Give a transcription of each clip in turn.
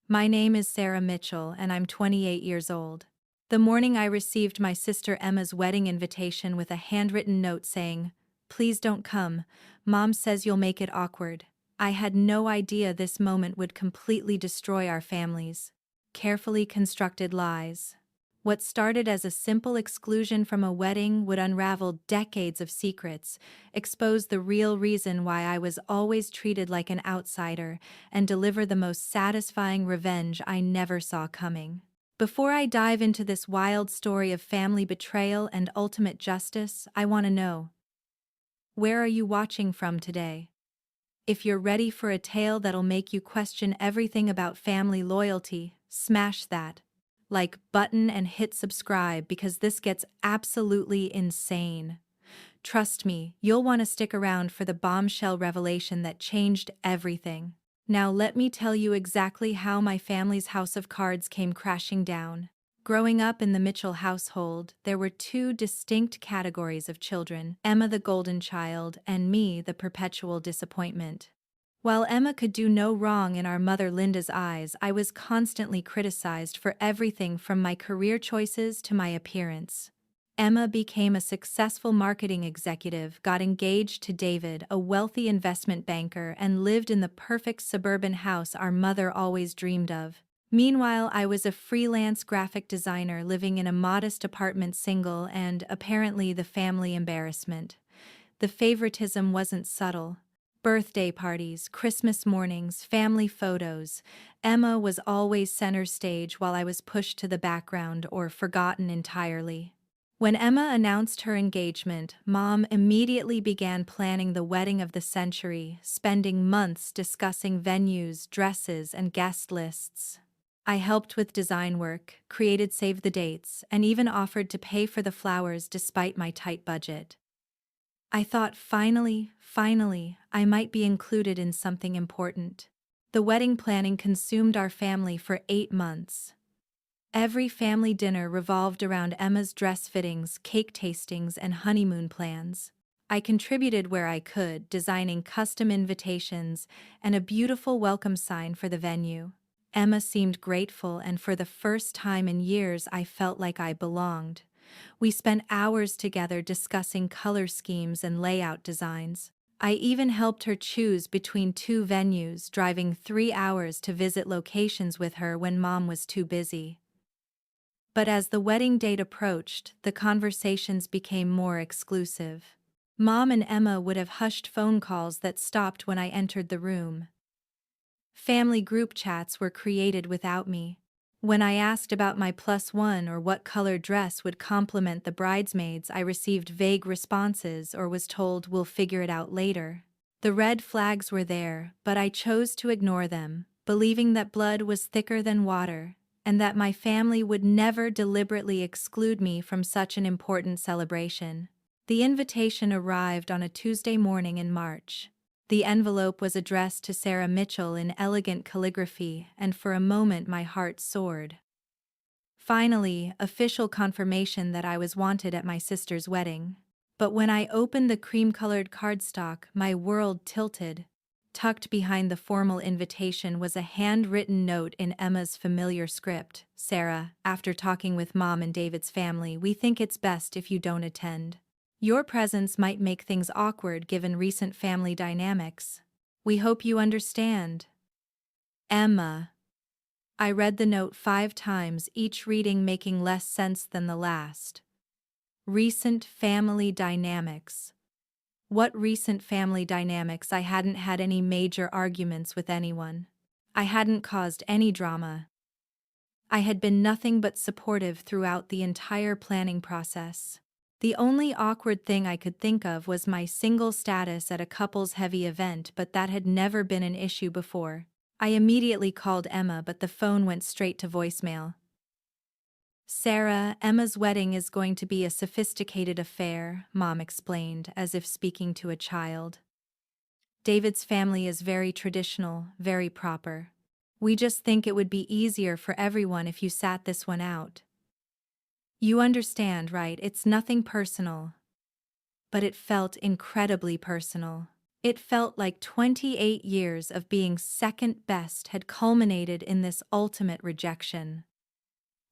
My name is Sarah Mitchell, and I'm 28 years old. The morning I received my sister Emma's wedding invitation with a handwritten note saying, "Please don't come, Mom says you'll make it awkward." I had no idea this moment would completely destroy our families. Carefully constructed lies. What started as a simple exclusion from a wedding would unravel decades of secrets, expose the real reason why I was always treated like an outsider, and deliver the most satisfying revenge I never saw coming. Before I dive into this wild story of family betrayal and ultimate justice, I want to know, where are you watching from today? If you're ready for a tale that'll make you question everything about family loyalty, smash that like button and hit subscribe because this gets absolutely insane. Trust me, you'll want to stick around for the bombshell revelation that changed everything. Now let me tell you exactly how my family's house of cards came crashing down. Growing up in the Mitchell household, there were two distinct categories of children: Emma the golden child and me the perpetual disappointment. While Emma could do no wrong in our mother Linda's eyes, I was constantly criticized for everything from my career choices to my appearance. Emma became a successful marketing executive, got engaged to David, a wealthy investment banker, and lived in the perfect suburban house our mother always dreamed of. Meanwhile, I was a freelance graphic designer living in a modest apartment, single and, apparently, the family embarrassment. The favoritism wasn't subtle. Birthday parties, Christmas mornings, family photos. Emma was always center stage while I was pushed to the background or forgotten entirely. When Emma announced her engagement, Mom immediately began planning the wedding of the century, spending months discussing venues, dresses, and guest lists. I helped with design work, created save the dates, and even offered to pay for the flowers despite my tight budget. I thought finally, I might be included in something important. The wedding planning consumed our family for 8 months. Every family dinner revolved around Emma's dress fittings, cake tastings, and honeymoon plans. I contributed where I could, designing custom invitations and a beautiful welcome sign for the venue. Emma seemed grateful, and for the first time in years I felt like I belonged. We spent hours together discussing color schemes and layout designs. I even helped her choose between two venues, driving 3 hours to visit locations with her when Mom was too busy. But as the wedding date approached, the conversations became more exclusive. Mom and Emma would have hushed phone calls that stopped when I entered the room. Family group chats were created without me. When I asked about my plus one or what color dress would complement the bridesmaids, I received vague responses or was told we'll figure it out later. The red flags were there, but I chose to ignore them, believing that blood was thicker than water, and that my family would never deliberately exclude me from such an important celebration. The invitation arrived on a Tuesday morning in March. The envelope was addressed to Sarah Mitchell in elegant calligraphy, and for a moment my heart soared. Finally, official confirmation that I was wanted at my sister's wedding. But when I opened the cream-colored cardstock, my world tilted. Tucked behind the formal invitation was a handwritten note in Emma's familiar script. "Sarah, after talking with Mom and David's family, we think it's best if you don't attend. Your presence might make things awkward given recent family dynamics. We hope you understand. Emma." I read the note 5 times, each reading making less sense than the last. Recent family dynamics. What recent family dynamics? I hadn't had any major arguments with anyone. I hadn't caused any drama. I had been nothing but supportive throughout the entire planning process. The only awkward thing I could think of was my single status at a couples-heavy event, but that had never been an issue before. I immediately called Emma, but the phone went straight to voicemail. "Sarah, Emma's wedding is going to be a sophisticated affair," Mom explained, as if speaking to a child. "David's family is very traditional, very proper. We just think it would be easier for everyone if you sat this one out. You understand, right? It's nothing personal." But it felt incredibly personal. It felt like 28 years of being second best had culminated in this ultimate rejection.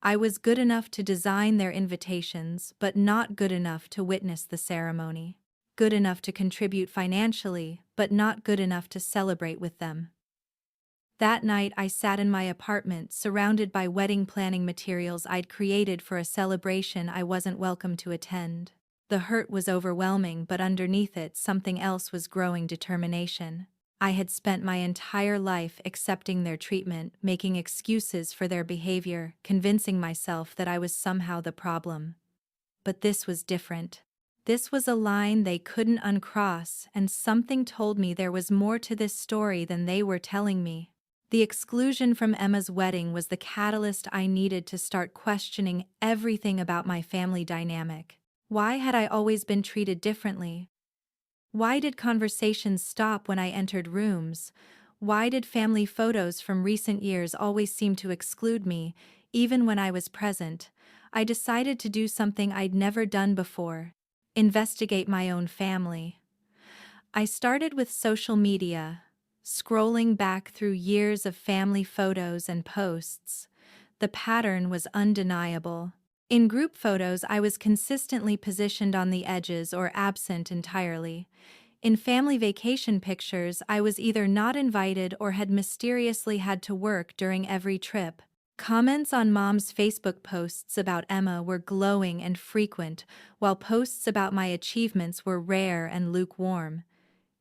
I was good enough to design their invitations, but not good enough to witness the ceremony. Good enough to contribute financially, but not good enough to celebrate with them. That night I sat in my apartment, surrounded by wedding planning materials I'd created for a celebration I wasn't welcome to attend. The hurt was overwhelming, but underneath it something else was growing: determination. I had spent my entire life accepting their treatment, making excuses for their behavior, convincing myself that I was somehow the problem. But this was different. This was a line they couldn't uncross, and something told me there was more to this story than they were telling me. The exclusion from Emma's wedding was the catalyst I needed to start questioning everything about my family dynamic. Why had I always been treated differently? Why did conversations stop when I entered rooms? Why did family photos from recent years always seem to exclude me, even when I was present? I decided to do something I'd never done before: investigate my own family. I started with social media, scrolling back through years of family photos and posts. The pattern was undeniable. In group photos, I was consistently positioned on the edges or absent entirely. In family vacation pictures, I was either not invited or had mysteriously had to work during every trip. Comments on Mom's Facebook posts about Emma were glowing and frequent, while posts about my achievements were rare and lukewarm.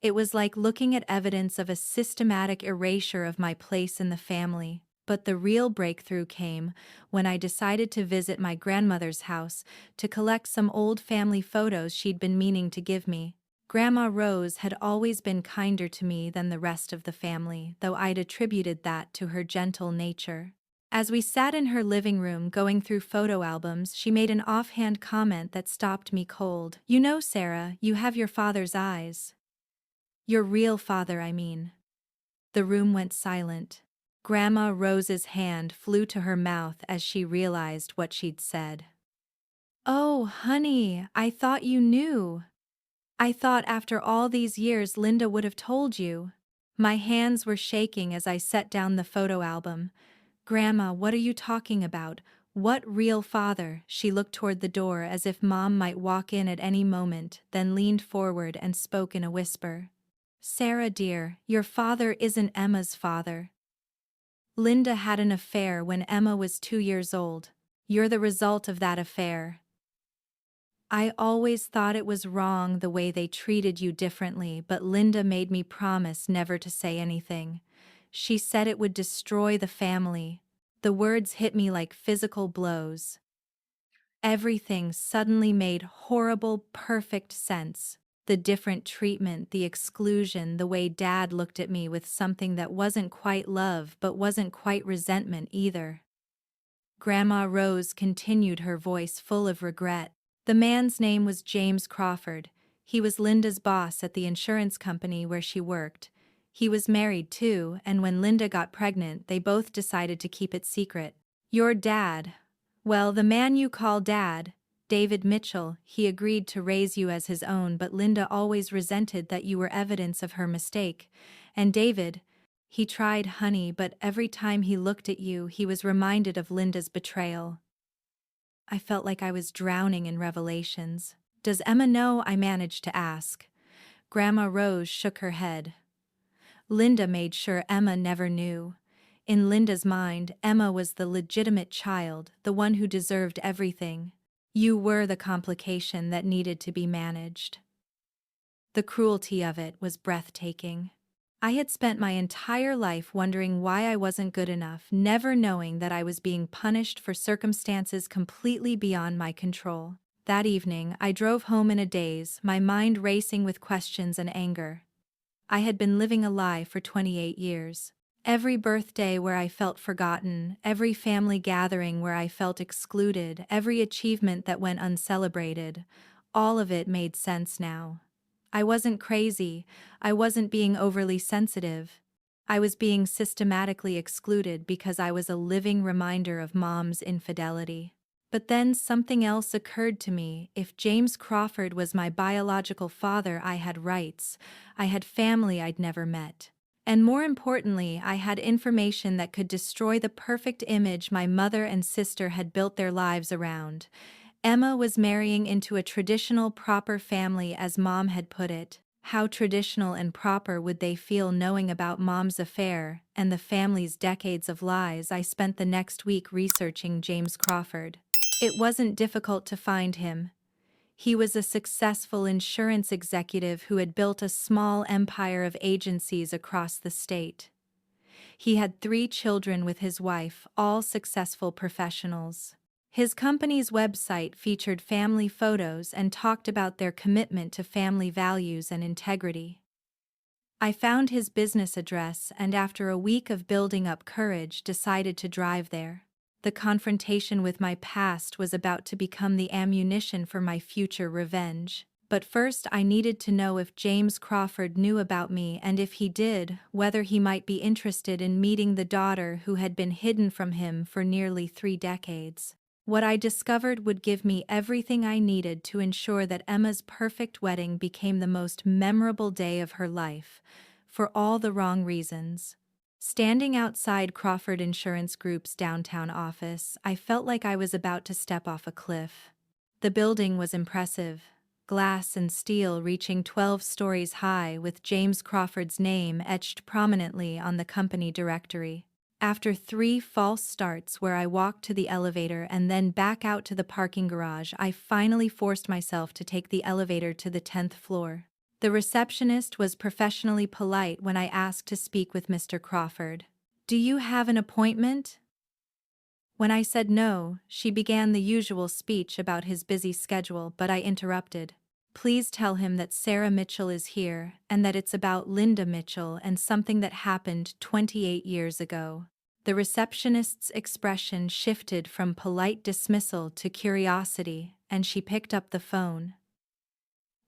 It was like looking at evidence of a systematic erasure of my place in the family. But the real breakthrough came when I decided to visit my grandmother's house to collect some old family photos she'd been meaning to give me. Grandma Rose had always been kinder to me than the rest of the family, though I'd attributed that to her gentle nature. As we sat in her living room going through photo albums, she made an offhand comment that stopped me cold. "You know, Sarah, you have your father's eyes. Your real father, I mean." The room went silent. Grandma Rose's hand flew to her mouth as she realized what she'd said. "Oh, honey, I thought you knew. I thought after all these years Linda would have told you." My hands were shaking as I set down the photo album. "Grandma, what are you talking about? What real father?" She looked toward the door as if Mom might walk in at any moment, then leaned forward and spoke in a whisper. "Sarah dear, your father isn't Emma's father. Linda had an affair when Emma was 2 years old. You're the result of that affair. I always thought it was wrong the way they treated you differently, but Linda made me promise never to say anything. She said it would destroy the family." The words hit me like physical blows. Everything suddenly made horrible, perfect sense. The different treatment, the exclusion, the way Dad looked at me with something that wasn't quite love but wasn't quite resentment either. Grandma Rose continued, her voice full of regret. "The man's name was James Crawford. He was Linda's boss at the insurance company where she worked. He was married too, and when Linda got pregnant, they both decided to keep it secret. Your dad, well, the man you call Dad, David Mitchell, he agreed to raise you as his own, but Linda always resented that you were evidence of her mistake. And David, he tried, honey, but every time he looked at you, he was reminded of Linda's betrayal." I felt like I was drowning in revelations. "Does Emma know?" I managed to ask. Grandma Rose shook her head. "Linda made sure Emma never knew. In Linda's mind, Emma was the legitimate child, the one who deserved everything. You were the complication that needed to be managed." The cruelty of it was breathtaking. I had spent my entire life wondering why I wasn't good enough, never knowing that I was being punished for circumstances completely beyond my control. That evening, I drove home in a daze, my mind racing with questions and anger. I had been living a lie for 28 years. Every birthday where I felt forgotten, every family gathering where I felt excluded, every achievement that went uncelebrated, all of it made sense now. I wasn't crazy, I wasn't being overly sensitive. I was being systematically excluded because I was a living reminder of Mom's infidelity. But then something else occurred to me. If James Crawford was my biological father, I had rights. I had family I'd never met. And more importantly, I had information that could destroy the perfect image my mother and sister had built their lives around. Emma was marrying into a traditional, proper family, as Mom had put it. How traditional and proper would they feel knowing about Mom's affair and the family's decades of lies? I spent the next week researching James Crawford. It wasn't difficult to find him. He was a successful insurance executive who had built a small empire of agencies across the state. He had 3 children with his wife, all successful professionals. His company's website featured family photos and talked about their commitment to family values and integrity. I found his business address and after a week of building up courage decided to drive there. The confrontation with my past was about to become the ammunition for my future revenge. But first I needed to know if James Crawford knew about me, and if he did, whether he might be interested in meeting the daughter who had been hidden from him for nearly 3 decades. What I discovered would give me everything I needed to ensure that Emma's perfect wedding became the most memorable day of her life, for all the wrong reasons. Standing outside Crawford Insurance Group's downtown office, I felt like I was about to step off a cliff. The building was impressive, glass and steel reaching 12 stories high, with James Crawford's name etched prominently on the company directory. After 3 false starts where I walked to the elevator and then back out to the parking garage, I finally forced myself to take the elevator to the 10th floor. The receptionist was professionally polite when I asked to speak with Mr. Crawford. "Do you have an appointment?" When I said no, she began the usual speech about his busy schedule, but I interrupted. "Please tell him that Sarah Mitchell is here and that it's about Linda Mitchell and something that happened 28 years ago." The receptionist's expression shifted from polite dismissal to curiosity, and she picked up the phone.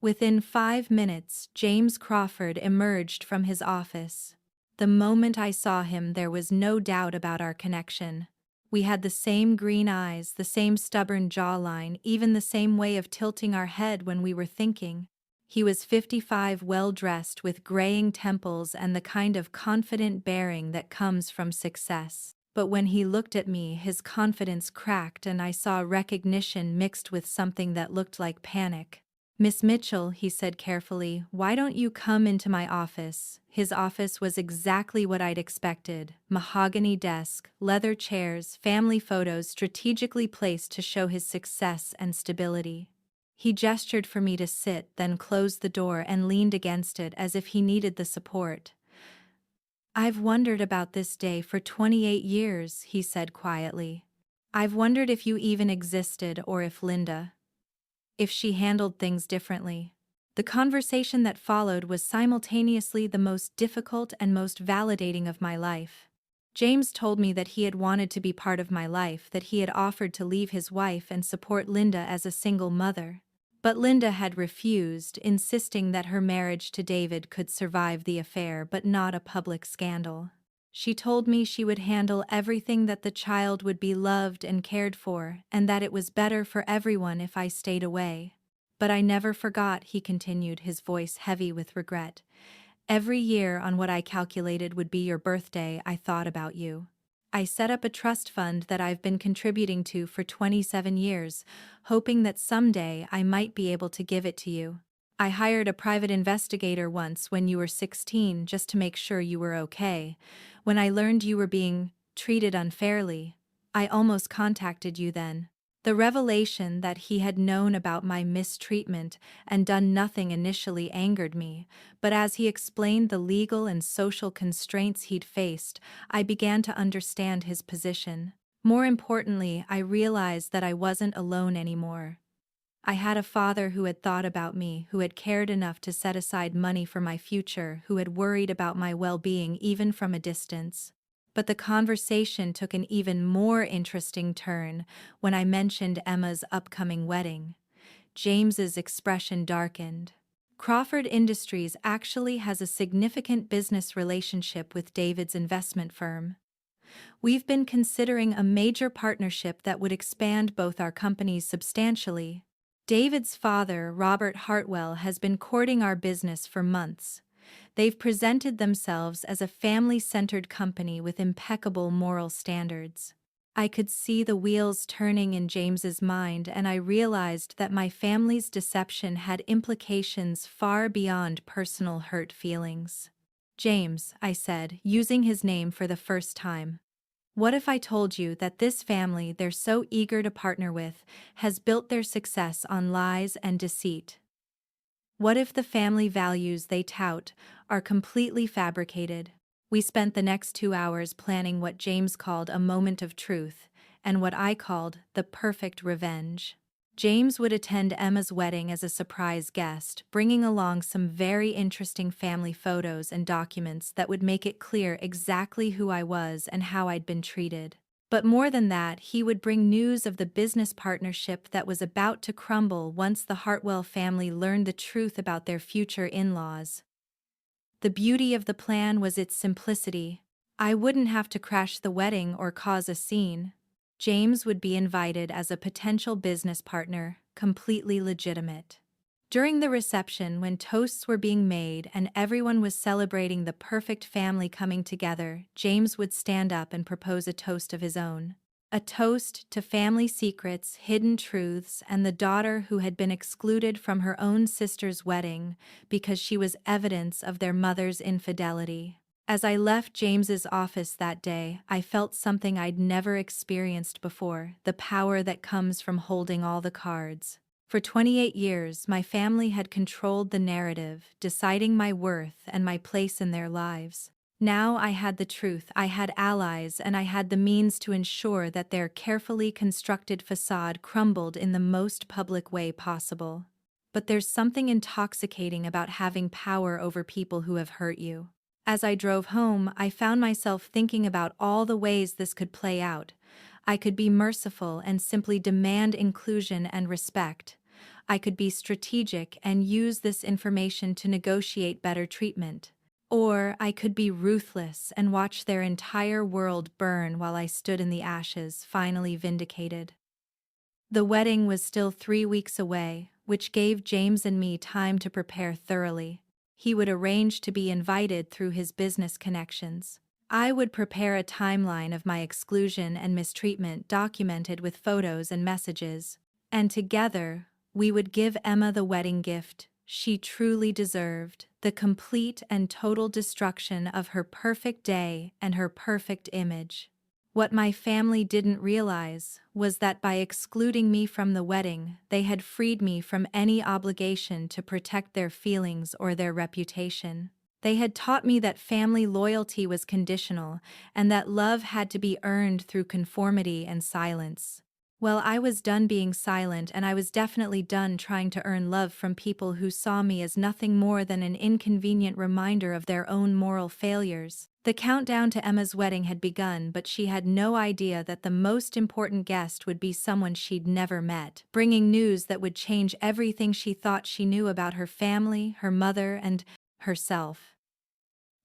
Within 5 minutes, James Crawford emerged from his office. The moment I saw him, there was no doubt about our connection. We had the same green eyes, the same stubborn jawline, even the same way of tilting our head when we were thinking. He was 55, well-dressed, with graying temples and the kind of confident bearing that comes from success. But when he looked at me, his confidence cracked and I saw recognition mixed with something that looked like panic. "Miss Mitchell," he said carefully, "why don't you come into my office?" His office was exactly what I'd expected: mahogany desk, leather chairs, family photos strategically placed to show his success and stability. He gestured for me to sit, then closed the door and leaned against it as if he needed the support. "I've wondered about this day for 28 years, he said quietly. "I've wondered if you even existed, or if she handled things differently." The conversation that followed was simultaneously the most difficult and most validating of my life. James told me that he had wanted to be part of my life, that he had offered to leave his wife and support Linda as a single mother. But Linda had refused, insisting that her marriage to David could survive the affair but not a public scandal. She told me she would handle everything, that the child would be loved and cared for, and that it was better for everyone if I stayed away. "But I never forgot," he continued, his voice heavy with regret. "Every year on what I calculated would be your birthday, I thought about you. I set up a trust fund that I've been contributing to for 27 years, hoping that someday I might be able to give it to you. I hired a private investigator once when you were 16 just to make sure you were okay. When I learned you were being treated unfairly, I almost contacted you then." The revelation that he had known about my mistreatment and done nothing initially angered me, but as he explained the legal and social constraints he'd faced, I began to understand his position. More importantly, I realized that I wasn't alone anymore. I had a father who had thought about me, who had cared enough to set aside money for my future, who had worried about my well-being even from a distance. But the conversation took an even more interesting turn when I mentioned Emma's upcoming wedding. James's expression darkened. "Crawford Industries actually has a significant business relationship with David's investment firm. We've been considering a major partnership that would expand both our companies substantially. David's father, Robert Hartwell, has been courting our business for months. They've presented themselves as a family-centered company with impeccable moral standards. I could see the wheels turning in James's mind, and I realized that my family's deception had implications far beyond personal hurt feelings. "James," I said, using his name for the first time. "What if I told you that this family they're so eager to partner with has built their success on lies and deceit? What if the family values they tout are completely fabricated?" We spent the next 2 hours planning what James called a moment of truth, and what I called the perfect revenge. James would attend Emma's wedding as a surprise guest, bringing along some very interesting family photos and documents that would make it clear exactly who I was and how I'd been treated. But more than that, he would bring news of the business partnership that was about to crumble once the Hartwell family learned the truth about their future in-laws. The beauty of the plan was its simplicity. I wouldn't have to crash the wedding or cause a scene. James would be invited as a potential business partner, completely legitimate. During the reception, when toasts were being made and everyone was celebrating the perfect family coming together, James would stand up and propose a toast of his own. A toast to family secrets, hidden truths, and the daughter who had been excluded from her own sister's wedding because she was evidence of their mother's infidelity. As I left James's office that day, I felt something I'd never experienced before, the power that comes from holding all the cards. For 28 years, my family had controlled the narrative, deciding my worth and my place in their lives. Now I had the truth, I had allies, and I had the means to ensure that their carefully constructed facade crumbled in the most public way possible. But there's something intoxicating about having power over people who have hurt you. As I drove home, I found myself thinking about all the ways this could play out. I could be merciful and simply demand inclusion and respect. I could be strategic and use this information to negotiate better treatment. Or I could be ruthless and watch their entire world burn while I stood in the ashes, finally vindicated. The wedding was still 3 weeks away, which gave James and me time to prepare thoroughly. He would arrange to be invited through his business connections. I would prepare a timeline of my exclusion and mistreatment documented with photos and messages. And together, we would give Emma the wedding gift she truly deserved, the complete and total destruction of her perfect day and her perfect image. What my family didn't realize was that by excluding me from the wedding, they had freed me from any obligation to protect their feelings or their reputation. They had taught me that family loyalty was conditional and that love had to be earned through conformity and silence. Well, I was done being silent, and I was definitely done trying to earn love from people who saw me as nothing more than an inconvenient reminder of their own moral failures. The countdown to Emma's wedding had begun, but she had no idea that the most important guest would be someone she'd never met, bringing news that would change everything she thought she knew about her family, her mother, and herself.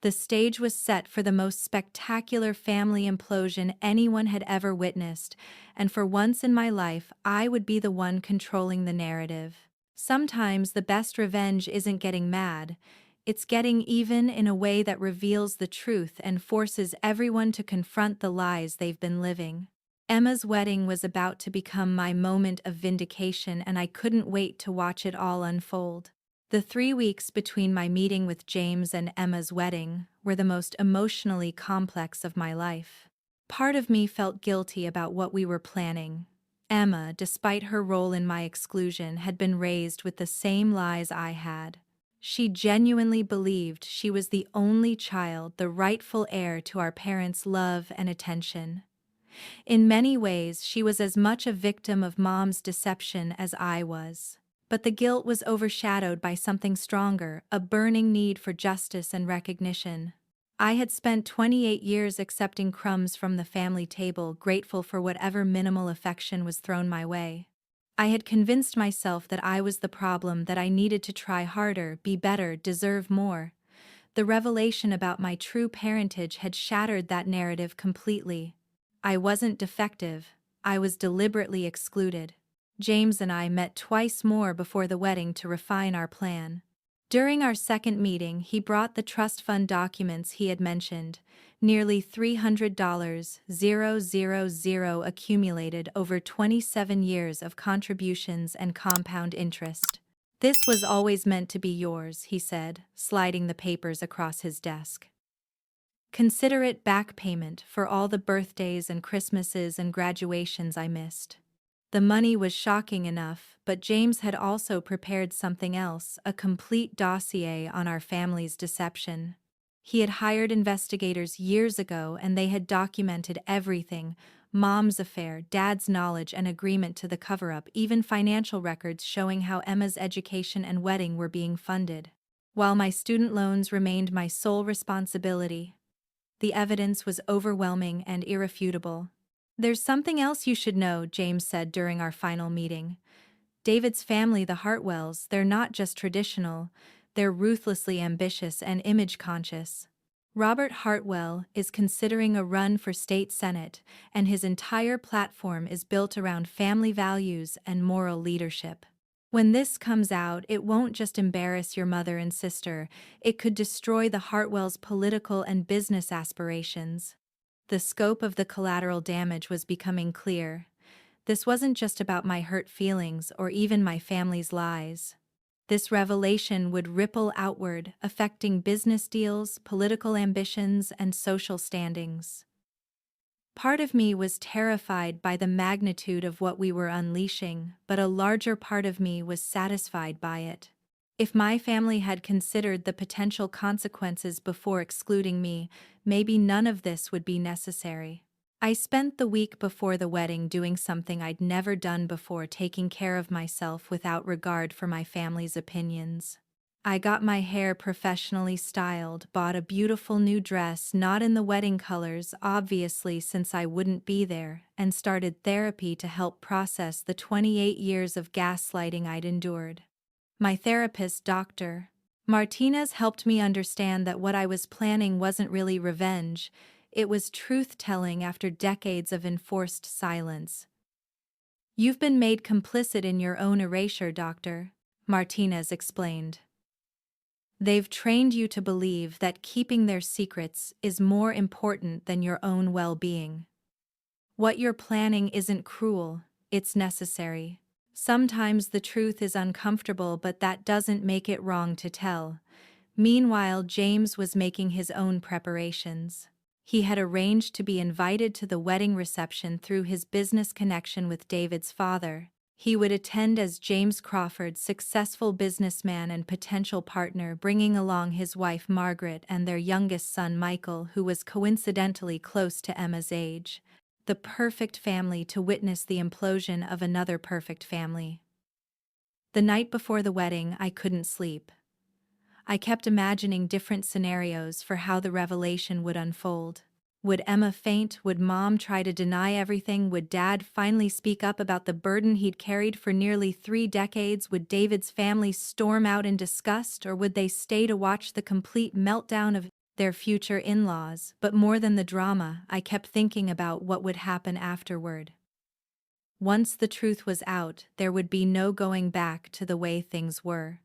The stage was set for the most spectacular family implosion anyone had ever witnessed, and for once in my life, I would be the one controlling the narrative. Sometimes the best revenge isn't getting mad, it's getting even in a way that reveals the truth and forces everyone to confront the lies they've been living. Emma's wedding was about to become my moment of vindication, and I couldn't wait to watch it all unfold. The 3 weeks between my meeting with James and Emma's wedding were the most emotionally complex of my life. Part of me felt guilty about what we were planning. Emma, despite her role in my exclusion, had been raised with the same lies I had. She genuinely believed she was the only child, the rightful heir to our parents' love and attention. In many ways, she was as much a victim of Mom's deception as I was. But the guilt was overshadowed by something stronger, a burning need for justice and recognition. I had spent 28 years accepting crumbs from the family table, grateful for whatever minimal affection was thrown my way. I had convinced myself that I was the problem, that I needed to try harder, be better, deserve more. The revelation about my true parentage had shattered that narrative completely. I wasn't defective, I was deliberately excluded. James and I met twice more before the wedding to refine our plan. During our second meeting, he brought the trust fund documents he had mentioned, nearly $300,000 accumulated over 27 years of contributions and compound interest. This was always meant to be yours, he said, sliding the papers across his desk. Consider it back payment for all the birthdays and Christmases and graduations I missed. The money was shocking enough, but James had also prepared something else, a complete dossier on our family's deception. He had hired investigators years ago and they had documented everything: Mom's affair, Dad's knowledge and agreement to the cover-up, even financial records showing how Emma's education and wedding were being funded. While my student loans remained my sole responsibility, the evidence was overwhelming and irrefutable. "There's something else you should know," James said during our final meeting. "David's family, the Hartwells, they're not just traditional, they're ruthlessly ambitious and image-conscious. Robert Hartwell is considering a run for state senate, and his entire platform is built around family values and moral leadership. When this comes out, it won't just embarrass your mother and sister, it could destroy the Hartwells' political and business aspirations." The scope of the collateral damage was becoming clear. This wasn't just about my hurt feelings or even my family's lies. This revelation would ripple outward, affecting business deals, political ambitions, and social standings. Part of me was terrified by the magnitude of what we were unleashing, but a larger part of me was satisfied by it. If my family had considered the potential consequences before excluding me, maybe none of this would be necessary. I spent the week before the wedding doing something I'd never done before, taking care of myself without regard for my family's opinions. I got my hair professionally styled, bought a beautiful new dress, not in the wedding colors, obviously, since I wouldn't be there, and started therapy to help process the 28 years of gaslighting I'd endured. My therapist, Dr. Martinez, helped me understand that what I was planning wasn't really revenge, it was truth-telling after decades of enforced silence. "You've been made complicit in your own erasure, Doctor," Martinez explained. "They've trained you to believe that keeping their secrets is more important than your own well-being. What you're planning isn't cruel, it's necessary. Sometimes the truth is uncomfortable, but that doesn't make it wrong to tell." Meanwhile, James was making his own preparations. He had arranged to be invited to the wedding reception through his business connection with David's father. He would attend as James Crawford, successful businessman and potential partner, bringing along his wife Margaret and their youngest son Michael, who was coincidentally close to Emma's age. The perfect family to witness the implosion of another perfect family. The night before the wedding, I couldn't sleep. I kept imagining different scenarios for how the revelation would unfold. Would Emma faint? Would Mom try to deny everything? Would Dad finally speak up about the burden he'd carried for nearly 3 decades? Would David's family storm out in disgust, or would they stay to watch the complete meltdown of their future in-laws? But more than the drama, I kept thinking about what would happen afterward. Once the truth was out, there would be no going back to the way things were.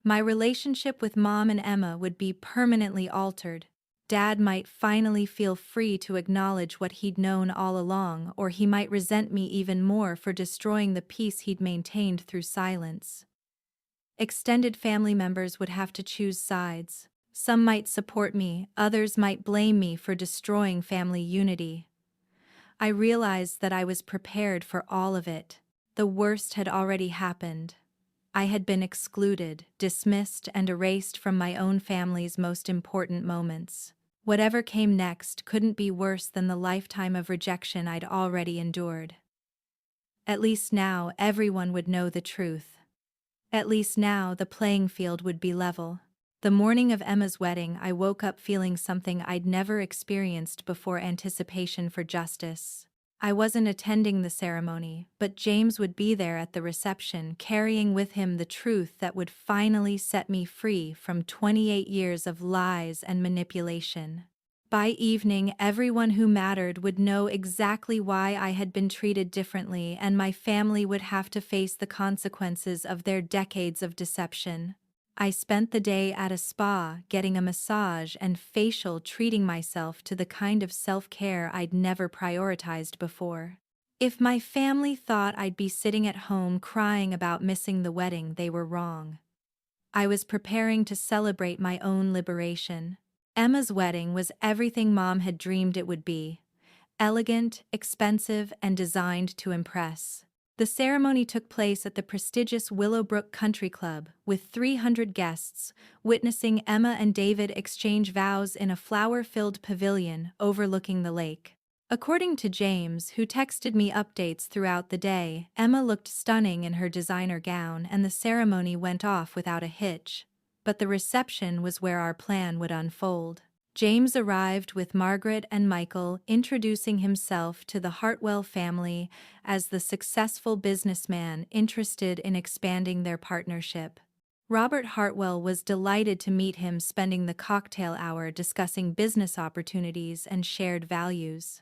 My relationship with Mom and Emma would be permanently altered. Dad might finally feel free to acknowledge what he'd known all along, or he might resent me even more for destroying the peace he'd maintained through silence. Extended family members would have to choose sides. Some might support me, others might blame me for destroying family unity. I realized that I was prepared for all of it. The worst had already happened. I had been excluded, dismissed, and erased from my own family's most important moments. Whatever came next couldn't be worse than the lifetime of rejection I'd already endured. At least now everyone would know the truth. At least now the playing field would be level. The morning of Emma's wedding, I woke up feeling something I'd never experienced before: anticipation for justice. I wasn't attending the ceremony, but James would be there at the reception, carrying with him the truth that would finally set me free from 28 years of lies and manipulation. By evening, everyone who mattered would know exactly why I had been treated differently, and my family would have to face the consequences of their decades of deception. I spent the day at a spa, getting a massage and facial, treating myself to the kind of self-care I'd never prioritized before. If my family thought I'd be sitting at home crying about missing the wedding, they were wrong. I was preparing to celebrate my own liberation. Emma's wedding was everything Mom had dreamed it would be: elegant, expensive, and designed to impress. The ceremony took place at the prestigious Willowbrook Country Club, with 300 guests, witnessing Emma and David exchange vows in a flower-filled pavilion overlooking the lake. According to James, who texted me updates throughout the day, Emma looked stunning in her designer gown and the ceremony went off without a hitch. But the reception was where our plan would unfold. James arrived with Margaret and Michael, introducing himself to the Hartwell family as the successful businessman interested in expanding their partnership. Robert Hartwell was delighted to meet him, spending the cocktail hour discussing business opportunities and shared values.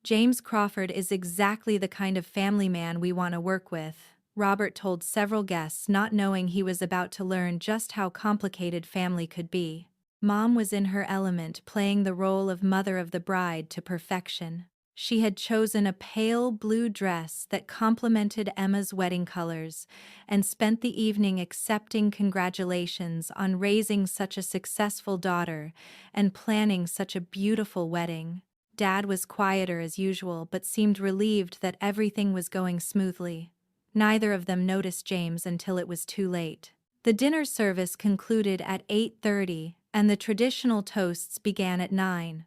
James Crawford is exactly the kind of family man we want to work with, Robert told several guests, not knowing he was about to learn just how complicated family could be. Mom was in her element, playing the role of mother of the bride to perfection. She had chosen a pale blue dress that complemented Emma's wedding colors, and spent the evening accepting congratulations on raising such a successful daughter and planning such a beautiful wedding. Dad was quieter as usual, but seemed relieved that everything was going smoothly. Neither of them noticed James until it was too late. The dinner service concluded at 8:30, and the traditional toasts began at 9.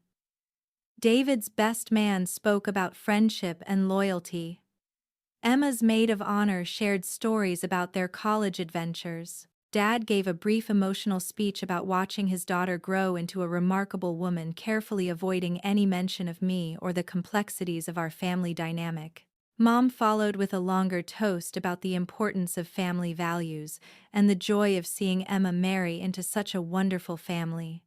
David's best man spoke about friendship and loyalty. Emma's maid of honor shared stories about their college adventures. Dad gave a brief emotional speech about watching his daughter grow into a remarkable woman, carefully avoiding any mention of me or the complexities of our family dynamic. Mom followed with a longer toast about the importance of family values and the joy of seeing Emma marry into such a wonderful family.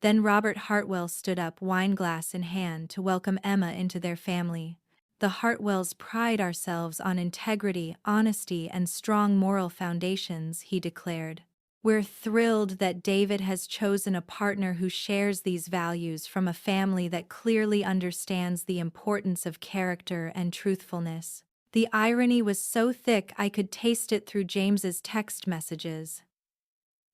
Then Robert Hartwell stood up, wineglass in hand, to welcome Emma into their family. The Hartwells pride ourselves on integrity, honesty, and strong moral foundations, he declared. We're thrilled that David has chosen a partner who shares these values from a family that clearly understands the importance of character and truthfulness. The irony was so thick I could taste it through James's text messages.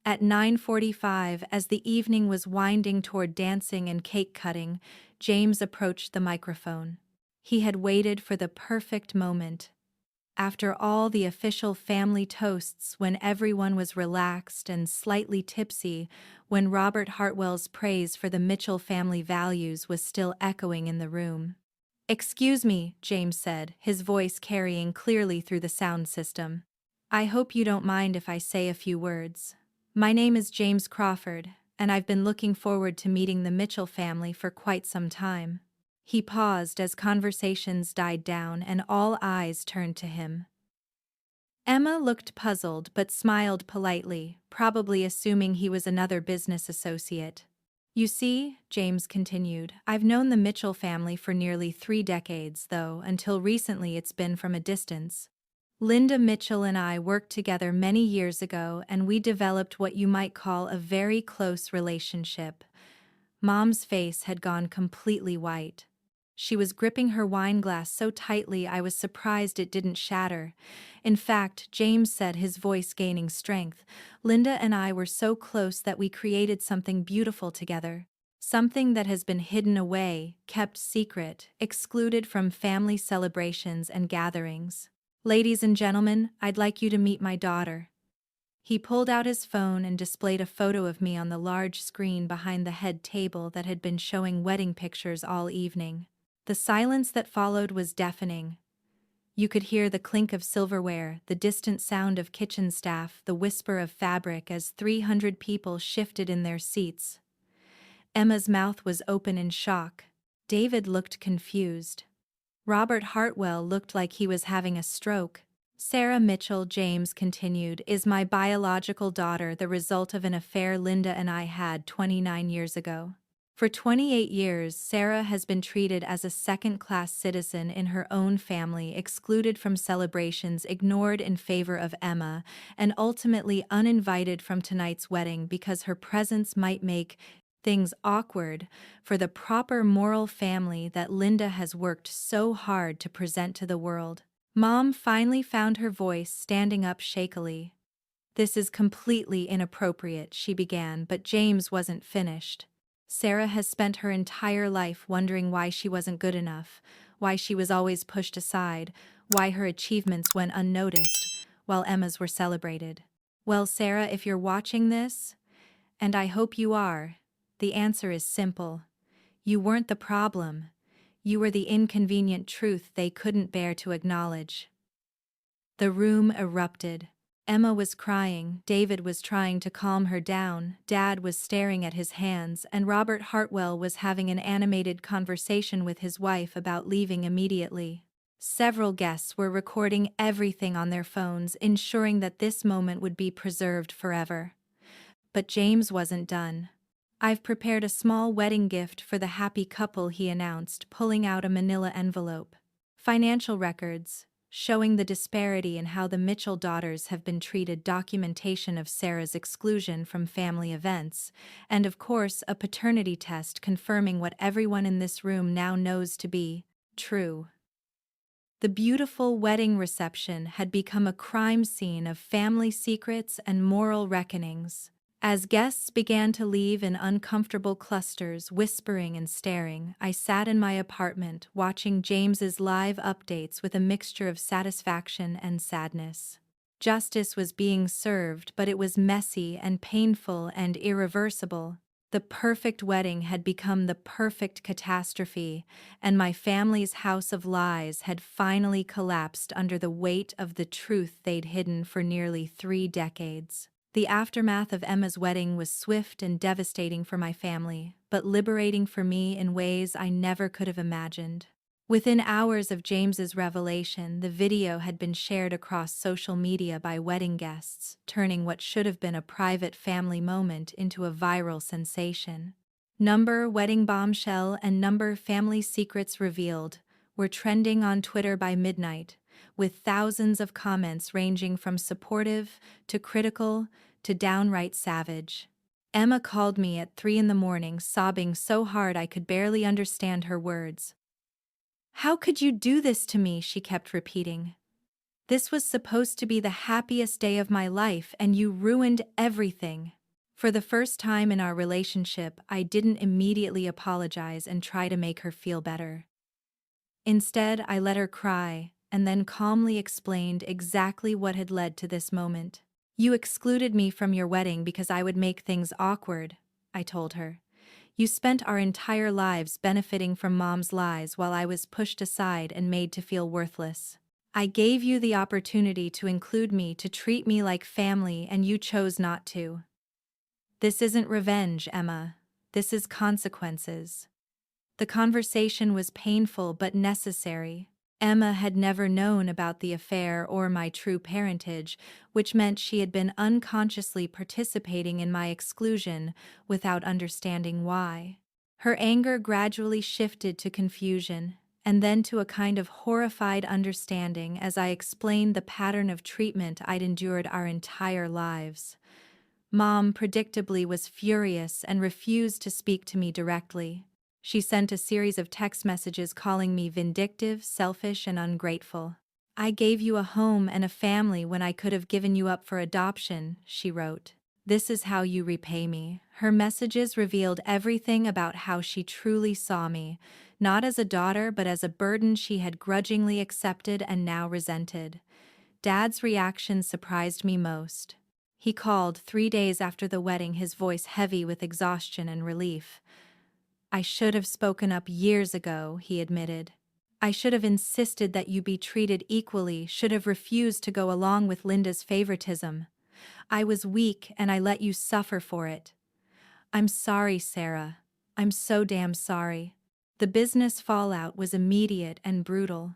At 9:45, as the evening was winding toward dancing and cake cutting, James approached the microphone. He had waited for the perfect moment. After all the official family toasts, when everyone was relaxed and slightly tipsy, when Robert Hartwell's praise for the Mitchell family values was still echoing in the room. "Excuse me," James said, his voice carrying clearly through the sound system. "I hope you don't mind if I say a few words. My name is James Crawford, and I've been looking forward to meeting the Mitchell family for quite some time." He paused as conversations died down and all eyes turned to him. Emma looked puzzled but smiled politely, probably assuming he was another business associate. "You see," James continued, "I've known the Mitchell family for nearly 3 decades, though until recently it's been from a distance. Linda Mitchell and I worked together many years ago, and we developed what you might call a very close relationship." Mom's face had gone completely white. She was gripping her wineglass so tightly I was surprised it didn't shatter. In fact, James said, his voice gaining strength, "Linda and I were so close that we created something beautiful together. Something that has been hidden away, kept secret, excluded from family celebrations and gatherings. Ladies and gentlemen, I'd like you to meet my daughter." He pulled out his phone and displayed a photo of me on the large screen behind the head table that had been showing wedding pictures all evening. The silence that followed was deafening. You could hear the clink of silverware, the distant sound of kitchen staff, the whisper of fabric as 300 people shifted in their seats. Emma's mouth was open in shock. David looked confused. Robert Hartwell looked like he was having a stroke. Sarah Mitchell, James continued, is my biological daughter, the result of an affair Linda and I had 29 years ago. For 28 years, Sarah has been treated as a second-class citizen in her own family, excluded from celebrations, ignored in favor of Emma, and ultimately uninvited from tonight's wedding because her presence might make things awkward for the proper moral family that Linda has worked so hard to present to the world. Mom finally found her voice, standing up shakily. "This is completely inappropriate," she began, but James wasn't finished. "Sarah has spent her entire life wondering why she wasn't good enough, why she was always pushed aside, why her achievements went unnoticed, while Emma's were celebrated. Well, Sarah, if you're watching this, and I hope you are, the answer is simple. You weren't the problem. You were the inconvenient truth they couldn't bear to acknowledge." The room erupted. Emma was crying, David was trying to calm her down, Dad was staring at his hands, and Robert Hartwell was having an animated conversation with his wife about leaving immediately. Several guests were recording everything on their phones, ensuring that this moment would be preserved forever. But James wasn't done. "I've prepared a small wedding gift for the happy couple," he announced, pulling out a manila envelope. "Financial records, showing the disparity in how the Mitchell daughters have been treated, documentation of Sarah's exclusion from family events, and of course a paternity test confirming what everyone in this room now knows to be true." The beautiful wedding reception had become a crime scene of family secrets and moral reckonings. As guests began to leave in uncomfortable clusters, whispering and staring, I sat in my apartment watching James's live updates with a mixture of satisfaction and sadness. Justice was being served, but it was messy and painful and irreversible. The perfect wedding had become the perfect catastrophe, and my family's house of lies had finally collapsed under the weight of the truth they'd hidden for nearly 3 decades. The aftermath of Emma's wedding was swift and devastating for my family, but liberating for me in ways I never could have imagined. Within hours of James's revelation, the video had been shared across social media by wedding guests, turning what should have been a private family moment into a viral sensation. "Number wedding bombshell" and "number family secrets revealed" were trending on Twitter by midnight, with thousands of comments ranging from supportive to critical to downright savage. Emma called me at 3 in the morning, sobbing so hard I could barely understand her words. "How could you do this to me?" she kept repeating. "This was supposed to be the happiest day of my life, and you ruined everything." For the first time in our relationship, I didn't immediately apologize and try to make her feel better. Instead, I let her cry, and then calmly explained exactly what had led to this moment. "You excluded me from your wedding because I would make things awkward," I told her. "You spent our entire lives benefiting from Mom's lies while I was pushed aside and made to feel worthless. I gave you the opportunity to include me, to treat me like family, and you chose not to. This isn't revenge, Emma. This is consequences." The conversation was painful but necessary. Emma had never known about the affair or my true parentage, which meant she had been unconsciously participating in my exclusion without understanding why. Her anger gradually shifted to confusion, and then to a kind of horrified understanding as I explained the pattern of treatment I'd endured our entire lives. Mom, predictably, was furious and refused to speak to me directly. She sent a series of text messages calling me vindictive, selfish, and ungrateful. "I gave you a home and a family when I could have given you up for adoption," she wrote. "This is how you repay me." Her messages revealed everything about how she truly saw me, not as a daughter but as a burden she had grudgingly accepted and now resented. Dad's reaction surprised me most. He called 3 days after the wedding, his voice heavy with exhaustion and relief. "I should have spoken up years ago," he admitted. "I should have insisted that you be treated equally, should have refused to go along with Linda's favoritism. I was weak and I let you suffer for it. I'm sorry, Sarah. I'm so damn sorry." The business fallout was immediate and brutal.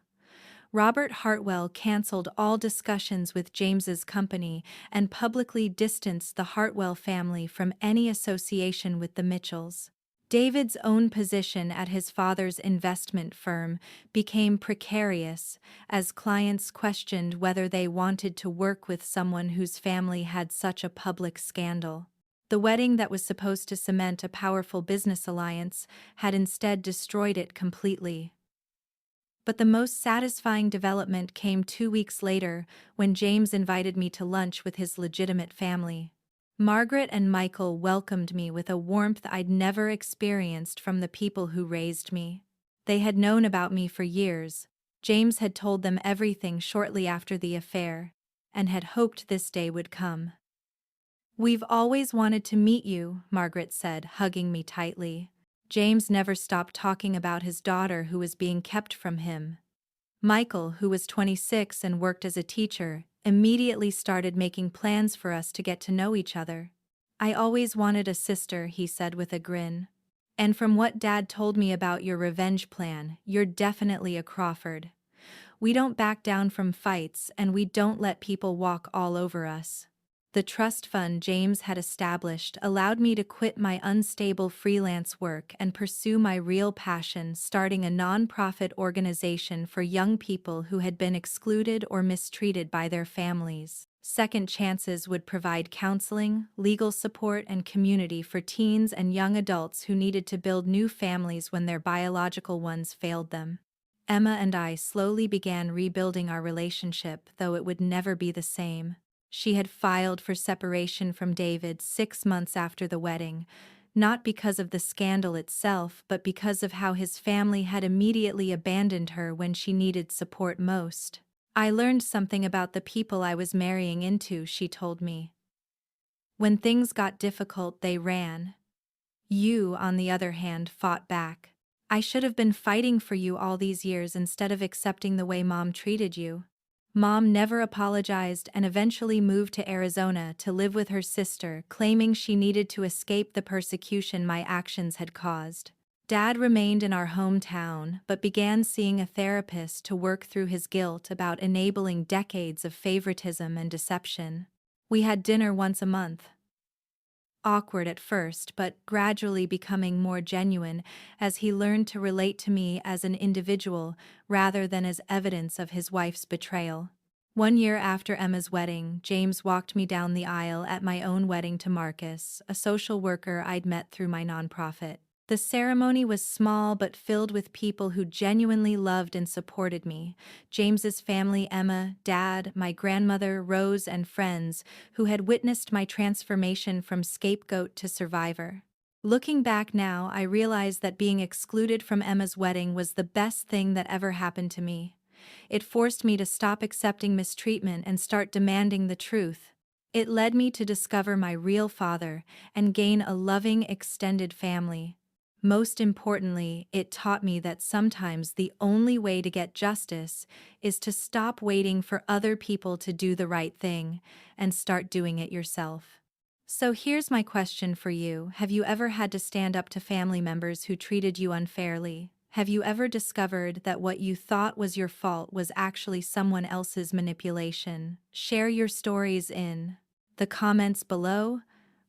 Robert Hartwell canceled all discussions with James's company and publicly distanced the Hartwell family from any association with the Mitchells. David's own position at his father's investment firm became precarious as clients questioned whether they wanted to work with someone whose family had such a public scandal. The wedding that was supposed to cement a powerful business alliance had instead destroyed it completely. But the most satisfying development came 2 weeks later when James invited me to lunch with his legitimate family. Margaret and Michael welcomed me with a warmth I'd never experienced from the people who raised me. They had known about me for years. James had told them everything shortly after the affair, and had hoped this day would come. "We've always wanted to meet you," Margaret said, hugging me tightly. James never stopped talking about his daughter who was being kept from him. Michael, who was 26 and worked as a teacher, immediately started making plans for us to get to know each other. "I always wanted a sister," he said with a grin. "And from what Dad told me about your revenge plan, you're definitely a Crawford. We don't back down from fights and we don't let people walk all over us." The trust fund James had established allowed me to quit my unstable freelance work and pursue my real passion, starting a nonprofit organization for young people who had been excluded or mistreated by their families. Second Chances would provide counseling, legal support, and community for teens and young adults who needed to build new families when their biological ones failed them. Emma and I slowly began rebuilding our relationship, though it would never be the same. She had filed for separation from David 6 months after the wedding, not because of the scandal itself, but because of how his family had immediately abandoned her when she needed support most. "I learned something about the people I was marrying into," she told me. "When things got difficult, they ran. You, on the other hand, fought back. I should have been fighting for you all these years instead of accepting the way Mom treated you." Mom never apologized and eventually moved to Arizona to live with her sister, claiming she needed to escape the persecution my actions had caused. Dad remained in our hometown but began seeing a therapist to work through his guilt about enabling decades of favoritism and deception. We had dinner once a month. Awkward at first, but gradually becoming more genuine as he learned to relate to me as an individual rather than as evidence of his wife's betrayal. One year after Emma's wedding, James walked me down the aisle at my own wedding to Marcus, a social worker I'd met through my nonprofit. The ceremony was small but filled with people who genuinely loved and supported me. James's family, Emma, Dad, my grandmother, Rose, and friends who had witnessed my transformation from scapegoat to survivor. Looking back now, I realize that being excluded from Emma's wedding was the best thing that ever happened to me. It forced me to stop accepting mistreatment and start demanding the truth. It led me to discover my real father and gain a loving, extended family. Most importantly, it taught me that sometimes the only way to get justice is to stop waiting for other people to do the right thing and start doing it yourself. So here's my question for you. Have you ever had to stand up to family members who treated you unfairly? Have you ever discovered that what you thought was your fault was actually someone else's manipulation? Share your stories in the comments below.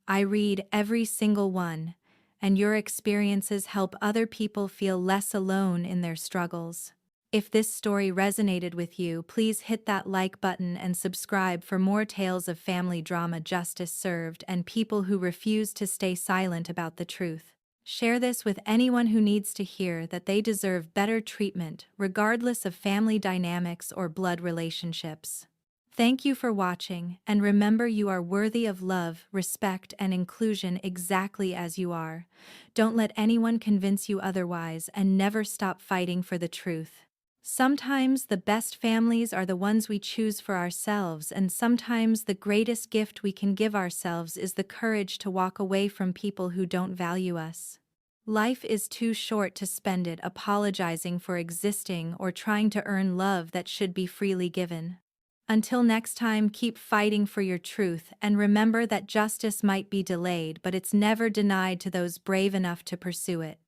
I read every single one, and your experiences help other people feel less alone in their struggles. If this story resonated with you, please hit that like button and subscribe for more tales of family drama, justice served, and people who refuse to stay silent about the truth. Share this with anyone who needs to hear that they deserve better treatment, regardless of family dynamics or blood relationships. Thank you for watching, and remember, you are worthy of love, respect, and inclusion exactly as you are. Don't let anyone convince you otherwise, and never stop fighting for the truth. Sometimes the best families are the ones we choose for ourselves, and sometimes the greatest gift we can give ourselves is the courage to walk away from people who don't value us. Life is too short to spend it apologizing for existing or trying to earn love that should be freely given. Until next time, keep fighting for your truth, and remember that justice might be delayed, but it's never denied to those brave enough to pursue it.